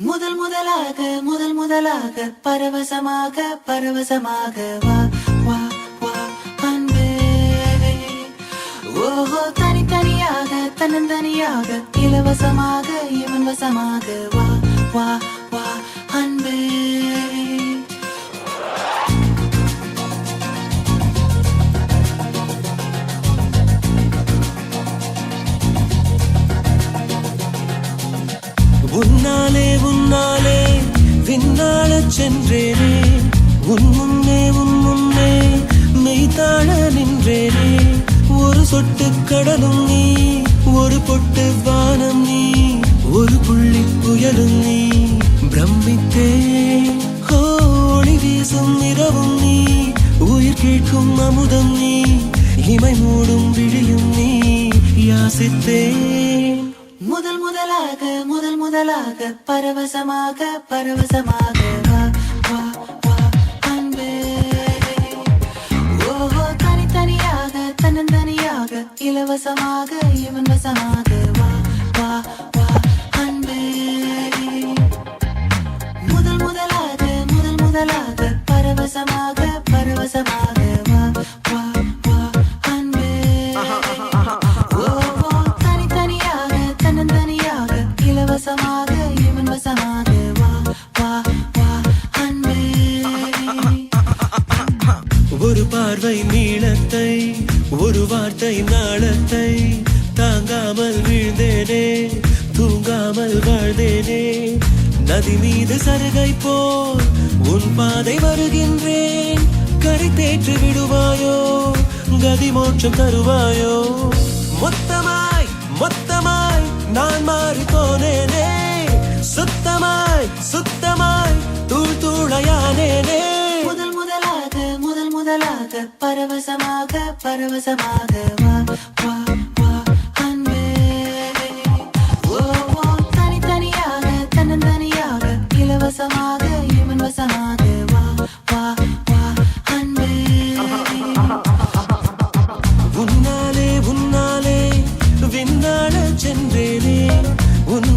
முதல் முதலாக பரவசமாக வா வா வா அன்பே. ஓஹோ தனித்தனியாக தன்னந்தனியாக இலவசமாக இவன் வசமாக வா வா வா அன்பே. உன்னாலே விண்ணாளச் சென்றேனே, உன் முன்னே மெய்தாழ நின்றேனே. ஒரு சொட்டு கடலும் நீ, ஒரு பொட்டு வானம் நீ, ஒரு புள்ளி புயலும் நீ. பிரமித்தேன் ஒளி வீசும் இரவும் நீ, உயிர் கேட்கும் அமுதம் நீ, இமை மூடும் விழியும் நீ. யாசித்தேன் முதல் முதலாக பரவசமாக வா வா வா அன்பே. ஓஹோ தனித்தனியாக தன்னந்தனியாக இலவசமாக இவன் வசமாக வா வா வா அன்பே. முதல் முதலாக பரவசமாக வா வா வா அன்பே. ஓஹோ தனித்தனியாக தன்னந்தனியாக இலவசமாக இவன் வசமாக வா வா வா அன்பே. ஒரு பார்வை நீளத்தை, ஒரு வார்த்தை நாளத்தை, தாங்காமல் வீழ்ந்தேனே, தூங்காமல் வாழ்ந்தேனே. நதி மீது சருகை போல் உன் பாதை வருகின்றேன். கரை தேற்றி விடுவாயோ, கதி மோட்சம் தருவாயோ. மொத்தமாய் நான் மாறி போனேனே, சுத்தமாய் தூள் தூளையானேனே. முதல் முதலாக பரவசமாக வா வா வா அன்பே. ஓஹோ தனித்தனியாக தன்னந்தனியாக இலவசமாக இவன் வசமாக வா வா வா அன்பே. உன்னாலே விண்ணாளச் சென்றேனே, உன்